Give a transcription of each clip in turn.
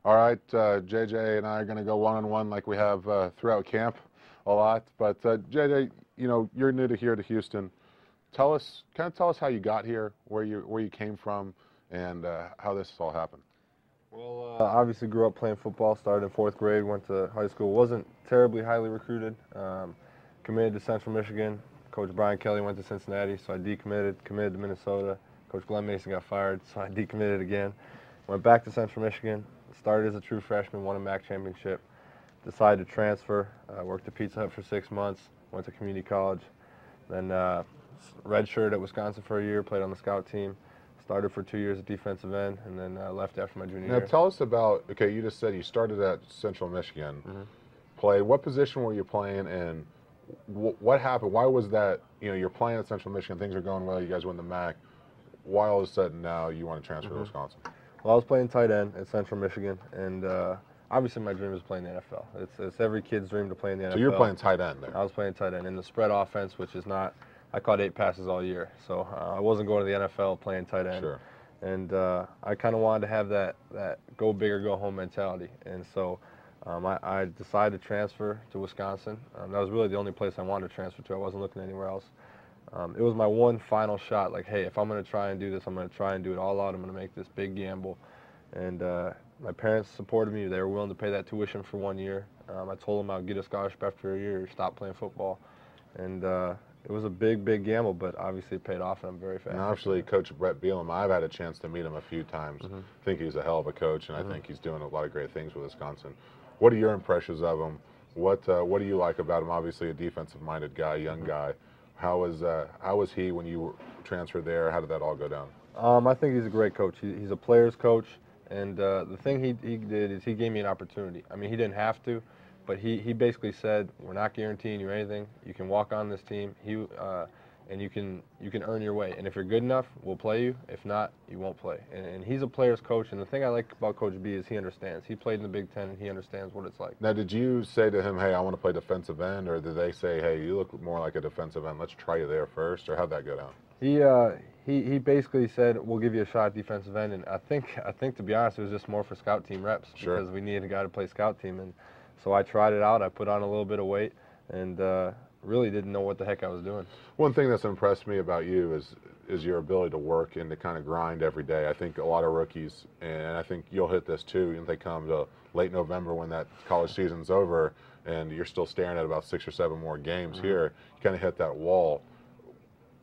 All right, JJ and I are going to go one-on-one like we have throughout camp a lot. But JJ, you're new to Houston. Kind of tell us how you got here, where you came from, and how this all happened. Well, obviously grew up playing football, started in 4th grade, went to high school, wasn't terribly highly recruited, committed to Central Michigan. Coach Brian Kelly went to Cincinnati, so I decommitted, committed to Minnesota. Coach Glenn Mason got fired, so I decommitted again. Went back to Central Michigan, started as a true freshman, won a MAC championship, decided to transfer, worked at Pizza Hut for 6 months, went to community college, then redshirted at Wisconsin for a year, played on the scout team, started for 2 years at defensive end, and then left after my junior Now year. tell us about, okay, you just said you started at Central Michigan, played, what position were you playing, and what happened? Why was that, you're playing at Central Michigan, things are going well, you guys win the MAC, why all of a sudden now you want to transfer to Wisconsin? Well, I was playing tight end at Central Michigan, and obviously my dream is playing the NFL. It's every kid's dream to play in the NFL. So you're playing tight end there. I was playing tight end in the spread offense, which is not, I caught 8 passes all year, so I wasn't going to the NFL playing tight end. Sure. And I kind of wanted to have that go big or go home mentality, and so I decided to transfer to Wisconsin. That was really the only place I wanted to transfer to. I wasn't looking anywhere else. It was my one final shot, like, hey, if I'm going to try and do this, I'm going to try and do it all out. I'm going to make this big gamble. And my parents supported me. They were willing to pay that tuition for 1 year. I told them I'd get a scholarship after a year, stop playing football. And it was a big, big gamble, but obviously it paid off, and I'm very fast. And obviously, Coach Brett Bielema, I've had a chance to meet him a few times. I think he's a hell of a coach, and I think he's doing a lot of great things with Wisconsin. What are your impressions of him? What do you like about him? Obviously, a defensive-minded guy, young guy. How was he when you transferred there? How did that all go down? I think he's a great coach. He's a player's coach, and the thing he did is he gave me an opportunity. I mean, he didn't have to, but he basically said, we're not guaranteeing you anything. You can walk on this team, and you can earn your way. And if you're good enough, we'll play you. If not, you won't play. And he's a player's coach, and the thing I like about Coach B is he understands. He played in the Big Ten, and he understands what it's like. Now, did you say to him, hey, I want to play defensive end, or did they say, hey, you look more like a defensive end, let's try you there first, or how'd that go down? He basically said, we'll give you a shot at defensive end, and I think to be honest, it was just more for scout team reps, because we needed a guy to play scout team. And so I tried it out. I put on a little bit of weight, and really didn't know what the heck I was doing. One thing that's impressed me about you is your ability to work and to kind of grind every day. I think a lot of rookies, and I think you'll hit this too, and they come to late November when that college season's over and you're still staring at about 6 or 7 more games here, you kind of hit that wall.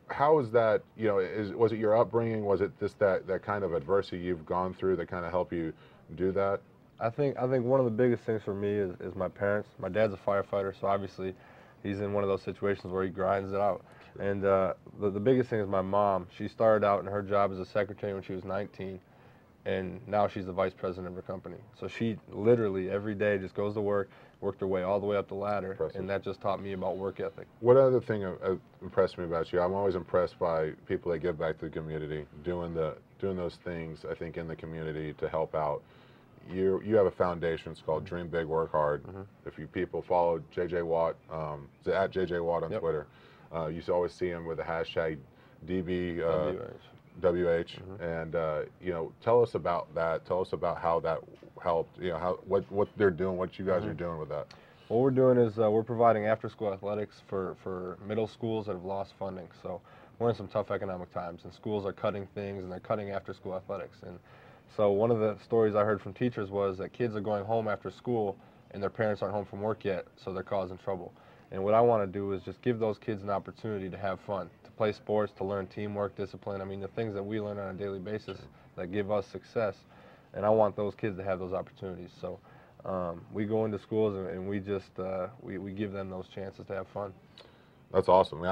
How is that, was it your upbringing? Was it just that kind of adversity you've gone through that kind of helped you do that? I think one of the biggest things for me is my parents. My dad's a firefighter, so obviously he's in one of those situations where he grinds it out. And the biggest thing is my mom. She started out in her job as a secretary when she was 19, and now she's the vice president of her company. So she literally every day just goes to work, worked her way all the way up the ladder, and that just taught me about work ethic. What other thing impressed me about you? I'm always impressed by people that give back to the community, doing those things, I think, in the community to help out. You have a foundation. It's called Dream Big, Work Hard. If you people follow JJ Watt, at JJ Watt on Twitter, you always see him with the hashtag DBWH. And tell us about that. Tell us about how that helped. What they're doing, what you guys are doing with that. What we're doing is we're providing after-school athletics for middle schools that have lost funding. So we're in some tough economic times, and schools are cutting things, and they're cutting after-school athletics. And so one of the stories I heard from teachers was that kids are going home after school and their parents aren't home from work yet, so they're causing trouble. And what I want to do is just give those kids an opportunity to have fun, to play sports, to learn teamwork, discipline. I mean, the things that we learn on a daily basis that give us success. And I want those kids to have those opportunities. So we go into schools and we just we give them those chances to have fun. That's awesome.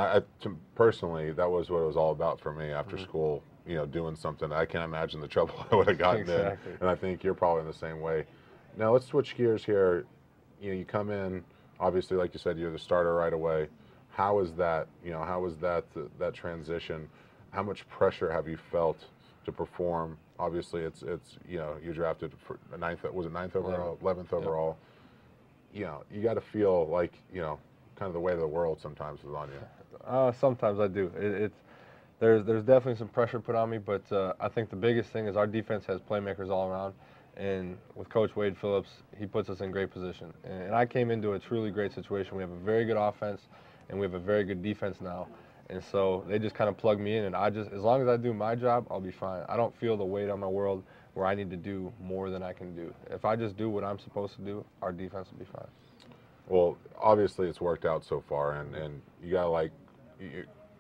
Personally, that was what it was all about for me after school. Doing something. I can't imagine the trouble I would have gotten in. And I think you're probably in the same way. Now let's switch gears here. You come in, obviously, like you said, you're the starter right away. How is that? How was that transition? How much pressure have you felt to perform? Obviously, it's you're drafted for ninth overall, 11th overall. You got to feel like kind of the weight of the world sometimes is on you. Sometimes I do. There's definitely some pressure put on me, but I think the biggest thing is our defense has playmakers all around, And with Coach Wade Phillips, he puts us in great position. And I came into a truly great situation. We have a very good offense, and we have a very good defense now. And so they just kind of plug me in, and as long as I do my job, I'll be fine. I don't feel the weight on my world where I need to do more than I can do. If I just do what I'm supposed to do, our defense will be fine. Well, obviously it's worked out so far, and you got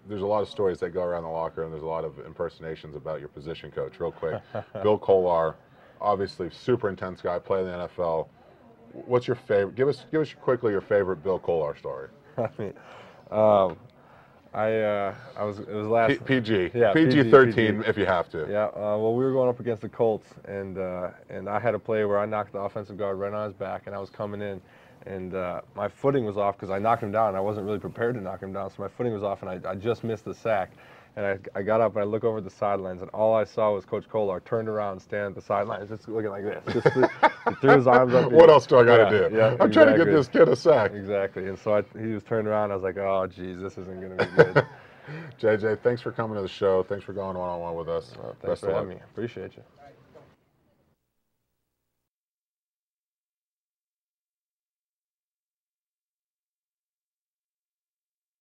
there's a lot of stories that go around the locker room. There's a lot of impersonations about your position coach. Real quick, Bill Kolar, obviously super intense guy, played in the NFL. What's your favorite? Give us quickly your favorite Bill Kolar story. I mean, it was last PG. Yeah, PG-13 PG. if you have to. Yeah. Well, we were going up against the Colts, and I had a play where I knocked the offensive guard right on his back, and I was coming in, and my footing was off because I knocked him down. And I wasn't really prepared to knock him down, so my footing was off, and I just missed the sack. And I got up and I look over at the sidelines, and all I saw was Coach Kolar turned around and stand at the sidelines, just looking like this. He threw his arms up. What else do I got to do? Yeah, I'm trying to get this kid a sack. Exactly. And so he was turned around. I was like, oh, geez, this isn't going to be good. JJ, thanks for coming to the show. Thanks for going one-on-one with us. Thanks for having me. Appreciate you.